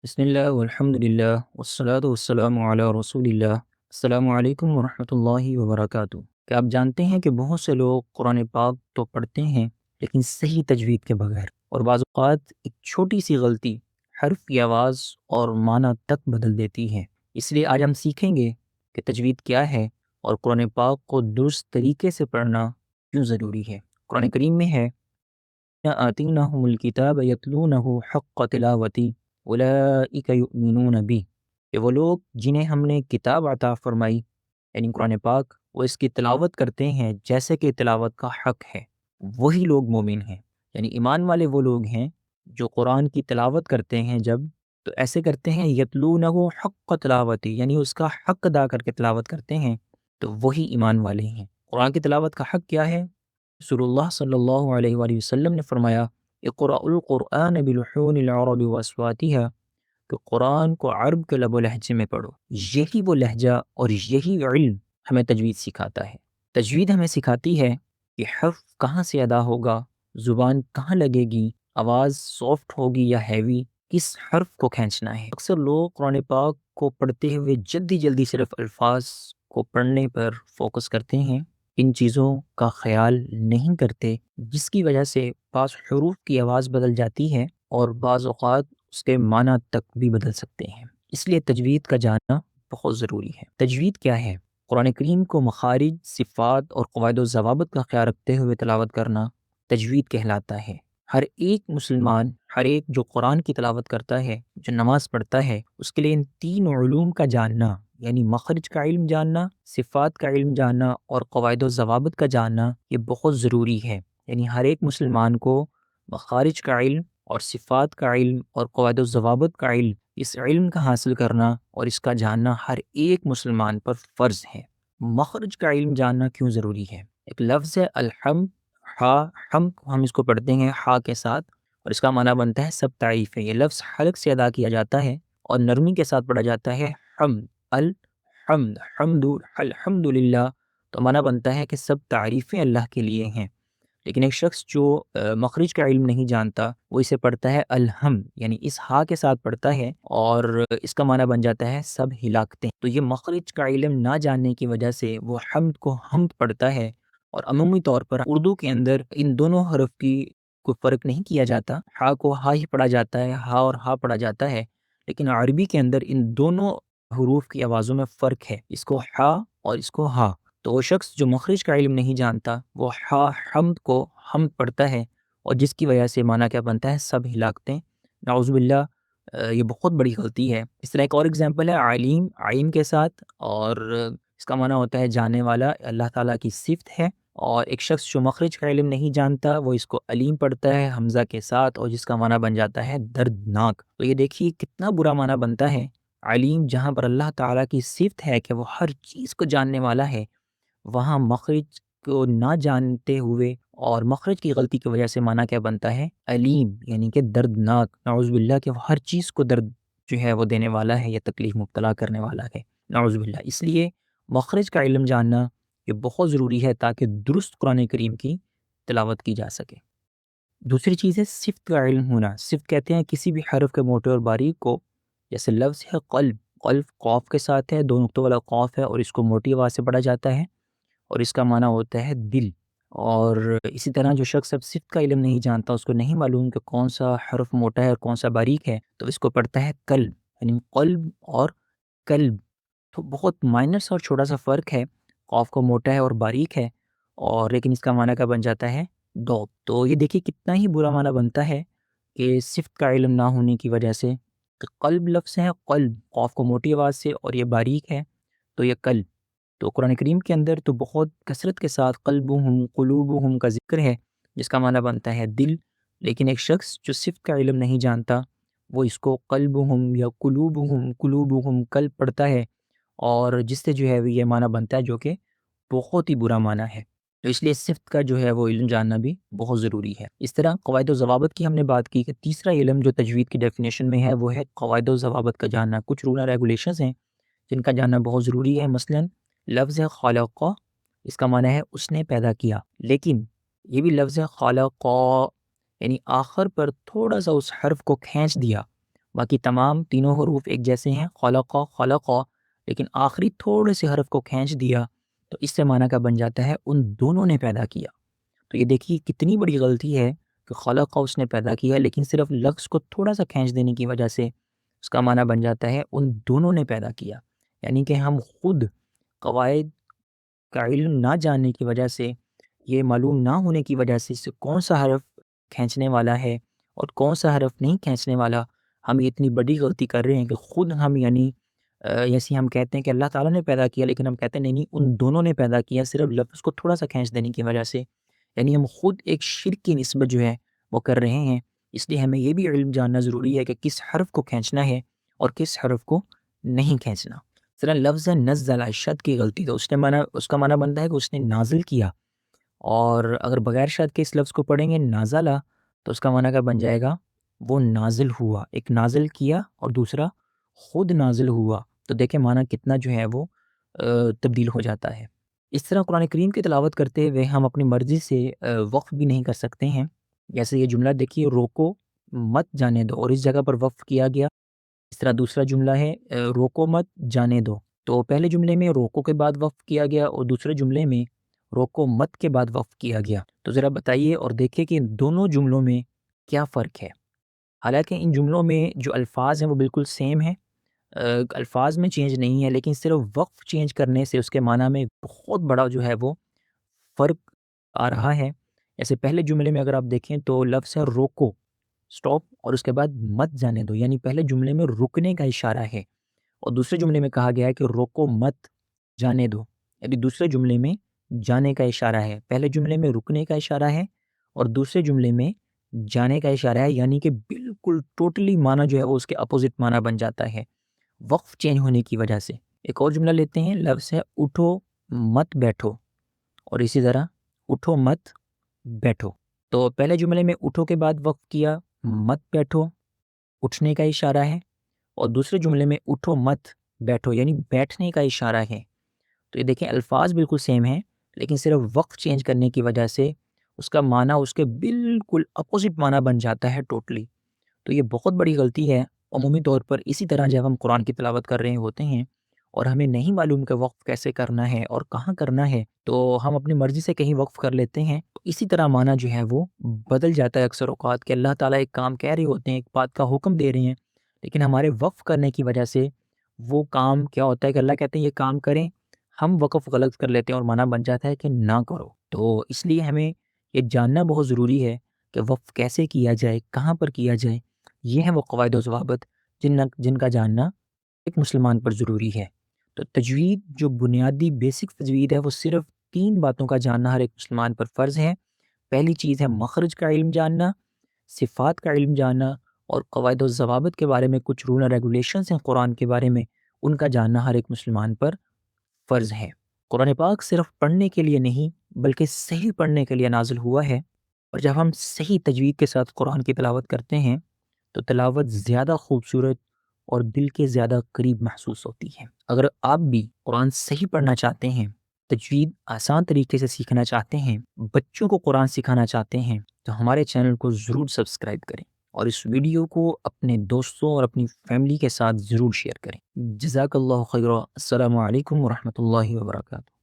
بسم اللہ والحمد للہ والصلاة والسلام علی رسول اللہ۔ السلام علیکم ورحمۃ اللہ وبرکاتہ۔ کیا آپ جانتے ہیں کہ بہت سے لوگ قرآن پاک تو پڑھتے ہیں لیکن صحیح تجوید کے بغیر، اور بعض اوقات ایک چھوٹی سی غلطی حرف کی آواز اور معنی تک بدل دیتی ہے۔ اس لیے آج ہم سیکھیں گے کہ تجوید کیا ہے اور قرآن پاک کو درست طریقے سے پڑھنا کیوں ضروری ہے۔ قرآن کریم میں ہے آتیناہم الکتاب یتلونہ حق تلاوتی اولئک یؤمنون بہ، کہ وہ لوگ جنہیں ہم نے کتاب عطا فرمائی یعنی قرآن پاک، وہ اس کی تلاوت کرتے ہیں جیسے کہ تلاوت کا حق ہے، وہی لوگ مومن ہیں۔ یعنی ایمان والے وہ لوگ ہیں جو قرآن کی تلاوت کرتے ہیں، جب تو ایسے کرتے ہیں یتلونہ حق تلاوتی، یعنی اس کا حق ادا کر کے تلاوت کرتے ہیں، تو وہی ایمان والے ہیں۔ قرآن کی تلاوت کا حق کیا ہے؟ رسول اللہ صلی اللہ علیہ وآلہ وسلم نے فرمایا اقرأ القرآن بلحون العرب واصواتها، کہ قرآن کو عرب کے لب و لہجے میں پڑھو۔ یہی وہ لہجہ اور یہی علم ہمیں تجوید سکھاتا ہے۔ تجوید ہمیں سکھاتی ہے کہ حرف کہاں سے ادا ہوگا، زبان کہاں لگے گی، آواز سافٹ ہوگی یا ہیوی، کس حرف کو کھینچنا ہے۔ اکثر لوگ قرآن پاک کو پڑھتے ہوئے جلدی جلدی صرف الفاظ کو پڑھنے پر فوکس کرتے ہیں، ان چیزوں کا خیال نہیں کرتے، جس کی وجہ سے بعض حروف کی آواز بدل جاتی ہے اور بعض اوقات اس کے معنی تک بھی بدل سکتے ہیں۔ اس لیے تجوید کا جاننا بہت ضروری ہے۔ تجوید کیا ہے؟ قرآن کریم کو مخارج، صفات اور قواعد و ضوابط کا خیال رکھتے ہوئے تلاوت کرنا تجوید کہلاتا ہے۔ ہر ایک مسلمان، ہر ایک جو قرآن کی تلاوت کرتا ہے، جو نماز پڑھتا ہے، اس کے لیے ان تین علوم کا جاننا، یعنی مخرج کا علم جاننا، صفات کا علم جاننا اور قواعد و ضوابط کا جاننا، یہ بہت ضروری ہے۔ یعنی ہر ایک مسلمان کو مخارج کا علم اور صفات کا علم اور قواعد و ضوابط کا علم، اس علم کا حاصل کرنا اور اس کا جاننا ہر ایک مسلمان پر فرض ہے۔ مخرج کا علم جاننا کیوں ضروری ہے؟ ایک لفظ ہے الحمد، ہم اس کو پڑھتے ہیں ہا کے ساتھ، اور اس کا معنی بنتا ہے سب تعریف ہے۔ یہ لفظ حلق سے ادا کیا جاتا ہے اور نرمی کے ساتھ پڑھا جاتا ہے حمد، الحمد، حمد، الحمد للہ، تو معنی بنتا ہے کہ سب تعریفیں اللہ کے لیے ہیں۔ لیکن ایک شخص جو مخرج کا علم نہیں جانتا، وہ اسے پڑھتا ہے الحم، یعنی اس ہا کے ساتھ پڑھتا ہے اور اس کا معنی بن جاتا ہے سب ہلاکتے ہیں۔ تو یہ مخرج کا علم نہ جاننے کی وجہ سے وہ حمد کو حمد پڑھتا ہے، اور عمومی طور پر اردو کے اندر ان دونوں حرف کی کوئی فرق نہیں کیا جاتا، ہا کو ہا ہی پڑھا جاتا ہے، ہا اور ہا پڑھا جاتا ہے، لیکن عربی کے اندر ان دونوں حروف کی آوازوں میں فرق ہے، اس کو ہا اور اس کو ہا۔ تو وہ شخص جو مخرج کا علم نہیں جانتا، وہ ہا حمد کو حمد پڑھتا ہے، اور جس کی وجہ سے معنی کیا بنتا ہے سب ہلاکتے ہیں۔ نعوذ باللہ، یہ بہت بڑی غلطی ہے۔ اس طرح ایک اور اگزامپل ہے علیم، عین کے ساتھ، اور اس کا معنی ہوتا ہے جانے والا، اللہ تعالیٰ کی صفت ہے۔ اور ایک شخص جو مخرج کا علم نہیں جانتا، وہ اس کو علیم پڑھتا ہے حمزہ کے ساتھ، اور جس کا معنی بن جاتا ہے دردناک۔ تو یہ دیکھیے کتنا برا معنی بنتا ہے۔ علیم جہاں پر اللہ تعالیٰ کی صفت ہے کہ وہ ہر چیز کو جاننے والا ہے، وہاں مخرج کو نہ جانتے ہوئے اور مخرج کی غلطی کی وجہ سے معنی کیا بنتا ہے علیم، یعنی کہ دردناک۔ نعوذ باللہ کہ وہ ہر چیز کو درد جو ہے وہ دینے والا ہے یا تکلیف مبتلا کرنے والا ہے، نعوذ باللہ۔ اس لیے مخرج کا علم جاننا یہ بہت ضروری ہے تاکہ درست قرآن کریم کی تلاوت کی جا سکے۔ دوسری چیز ہے صفت کا علم ہونا۔ صفت کہتے ہیں کسی بھی حرف کے موٹے اور باریک کو، جیسے لفظ ہے قلب، قلب قاف کے ساتھ ہے، دو نقطوں والا قاف ہے، اور اس کو موٹی آواز سے پڑھا جاتا ہے، اور اس کا معنی ہوتا ہے دل۔ اور اسی طرح جو شخص اب صفت کا علم نہیں جانتا، اس کو نہیں معلوم کہ کون سا حرف موٹا ہے اور کون سا باریک ہے، تو اس کو پڑھتا ہے قلب، یعنی قلب اور قلب، تو بہت مائنر اور چھوٹا سا فرق ہے، قاف کو موٹا ہے اور باریک ہے، اور لیکن اس کا معنی کا بن جاتا ہے دو۔ تو یہ دیکھیے کتنا ہی برا معنی بنتا ہے کہ صفت کا علم نہ ہونے کی وجہ سے، کہ قلب لفظ ہے، قلب قاف کو موٹی آواز سے اور یہ باریک ہے، تو یہ قلب۔ تو قرآن کریم کے اندر تو بہت کثرت کے ساتھ قلبہم، قلوبہم کا ذکر ہے، جس کا معنی بنتا ہے دل، لیکن ایک شخص جو صفت کا علم نہیں جانتا، وہ اس کو قلبہم یا قلوبہم قلب پڑھتا ہے، اور جس سے جو ہے یہ معنی بنتا ہے جو کہ بہت ہی برا معنی ہے۔ تو اس لیے صفت کا جو ہے وہ علم جاننا بھی بہت ضروری ہے۔ اس طرح قواعد و ضوابط کی ہم نے بات کی کہ تیسرا علم جو تجوید کی ڈیفینیشن میں ہے وہ ہے قواعد و ضوابط کا جاننا۔ کچھ رول ریگولیشنز ہیں جن کا جاننا بہت ضروری ہے۔ مثلاً لفظ ہے خالق، اس کا معنی ہے اس نے پیدا کیا، لیکن یہ بھی لفظ ہے خالق، یعنی آخر پر تھوڑا سا اس حرف کو کھینچ دیا، باقی تمام تینوں حروف ایک جیسے ہیں، خلق خلق، لیکن آخری تھوڑے سے حرف کو کھینچ دیا تو اس سے معنی کا بن جاتا ہے ان دونوں نے پیدا کیا۔ تو یہ دیکھیے کتنی بڑی غلطی ہے کہ خلق اس نے پیدا کیا، لیکن صرف لفظ کو تھوڑا سا کھینچ دینے کی وجہ سے اس کا معنی بن جاتا ہے ان دونوں نے پیدا کیا۔ یعنی کہ ہم خود قواعد کا علم نہ جاننے کی وجہ سے، یہ معلوم نہ ہونے کی وجہ سے کون سا حرف کھینچنے والا ہے اور کون سا حرف نہیں کھینچنے والا، ہم یہ اتنی بڑی غلطی کر رہے ہیں کہ خود ہم یعنی جیسے ہم کہتے ہیں کہ اللہ تعالیٰ نے پیدا کیا، لیکن ہم کہتے ہیں نہیں ان دونوں نے پیدا کیا صرف لفظ کو تھوڑا سا کھینچ دینے کی وجہ سے، یعنی ہم خود ایک شرک کی نسبت جو ہے وہ کر رہے ہیں۔ اس لیے ہمیں یہ بھی علم جاننا ضروری ہے کہ کس حرف کو کھینچنا ہے اور کس حرف کو نہیں کھینچنا۔ ذرا لفظ نزل شد کی غلطی تو اس کا معنی بنتا ہے کہ اس نے نازل کیا، اور اگر بغیر شد کے اس لفظ کو پڑھیں گے نازلہ تو اس کا معنی کیا بن جائے گا، وہ نازل ہوا، ایک نازل کیا اور دوسرا خود نازل ہوا، تو دیکھیں معنی کتنا جو ہے وہ تبدیل ہو جاتا ہے۔ اس طرح قرآن کریم کی تلاوت کرتے ہوئے ہم اپنی مرضی سے وقف بھی نہیں کر سکتے ہیں۔ جیسے یہ جملہ دیکھیے، روکو مت جانے دو، اور اس جگہ پر وقف کیا گیا۔ اس طرح دوسرا جملہ ہے روکو مت جانے دو، تو پہلے جملے میں روکو کے بعد وقف کیا گیا اور دوسرے جملے میں روکو مت کے بعد وقف کیا گیا۔ تو ذرا بتائیے اور دیکھیں کہ ان دونوں جملوں میں کیا فرق ہے۔ حالانکہ ان جملوں میں جو الفاظ ہیں وہ بالکل سیم ہیں، الفاظ میں چینج نہیں ہے، لیکن صرف وقف چینج کرنے سے اس کے معنی میں بہت بڑا جو ہے وہ فرق آ رہا ہے۔ جیسے پہلے جملے میں اگر آپ دیکھیں تو لفظ ہے روکو سٹاپ، اور اس کے بعد مت جانے دو، یعنی پہلے جملے میں رکنے کا اشارہ ہے، اور دوسرے جملے میں کہا گیا ہے کہ روکو مت جانے دو، یعنی دوسرے جملے میں جانے کا اشارہ ہے۔ پہلے جملے میں رکنے کا اشارہ ہے اور دوسرے جملے میں جانے کا اشارہ ہے، یعنی کہ بالکل ٹوٹلی معنی جو ہے وہ اس کے اپوزٹ معنی بن جاتا ہے وقف چینج ہونے کی وجہ سے۔ ایک اور جملہ لیتے ہیں، لفظ ہے اٹھو مت بیٹھو، اور اسی طرح اٹھو مت بیٹھو۔ تو پہلے جملے میں اٹھو کے بعد وقف کیا، مت بیٹھو اٹھنے کا اشارہ ہے، اور دوسرے جملے میں اٹھو مت بیٹھو یعنی بیٹھنے کا اشارہ ہے۔ تو یہ دیکھیں الفاظ بالکل سیم ہیں، لیکن صرف وقف چینج کرنے کی وجہ سے اس کا معنی اس کے بالکل اپوزٹ معنی بن جاتا ہے ٹوٹلی۔ تو یہ بہت بڑی غلطی ہے عمومی طور پر۔ اسی طرح جب ہم قرآن کی تلاوت کر رہے ہوتے ہیں اور ہمیں نہیں معلوم کہ وقف کیسے کرنا ہے اور کہاں کرنا ہے، تو ہم اپنی مرضی سے کہیں وقف کر لیتے ہیں، اسی طرح معنی جو ہے وہ بدل جاتا ہے اکثر اوقات، کہ اللہ تعالیٰ ایک کام کہہ رہے ہوتے ہیں، ایک بات کا حکم دے رہے ہیں، لیکن ہمارے وقف کرنے کی وجہ سے وہ کام کیا ہوتا ہے کہ اللہ کہتے ہیں یہ کام کریں، ہم وقف غلط کر لیتے ہیں اور معنی بن جاتا ہے کہ نہ کرو۔ تو اس لیے ہمیں یہ جاننا بہت ضروری ہے کہ وقف کیسے کیا جائے، کہاں پر کیا جائے۔ یہ ہیں وہ قواعد و ضوابط جن کا جاننا ایک مسلمان پر ضروری ہے۔ تو تجوید جو بنیادی بیسک تجوید ہے وہ صرف 3 باتوں کا جاننا ہر ایک مسلمان پر فرض ہے۔ پہلی چیز ہے مخرج کا علم جاننا، صفات کا علم جاننا، اور قواعد و ضوابط کے بارے میں کچھ رول اور ریگولیشنز ہیں قرآن کے بارے میں، ان کا جاننا ہر ایک مسلمان پر فرض ہے۔ قرآن پاک صرف پڑھنے کے لیے نہیں بلکہ صحیح پڑھنے کے لیے نازل ہوا ہے، اور جب ہم صحیح تجوید کے ساتھ قرآن کی تلاوت کرتے ہیں تو تلاوت زیادہ خوبصورت اور دل کے زیادہ قریب محسوس ہوتی ہے۔ اگر آپ بھی قرآن صحیح پڑھنا چاہتے ہیں، تجوید آسان طریقے سے سیکھنا چاہتے ہیں، بچوں کو قرآن سکھانا چاہتے ہیں، تو ہمارے چینل کو ضرور سبسکرائب کریں اور اس ویڈیو کو اپنے دوستوں اور اپنی فیملی کے ساتھ ضرور شیئر کریں۔ جزاک اللہ خیر۔ السلام علیکم ورحمۃ اللہ وبرکاتہ۔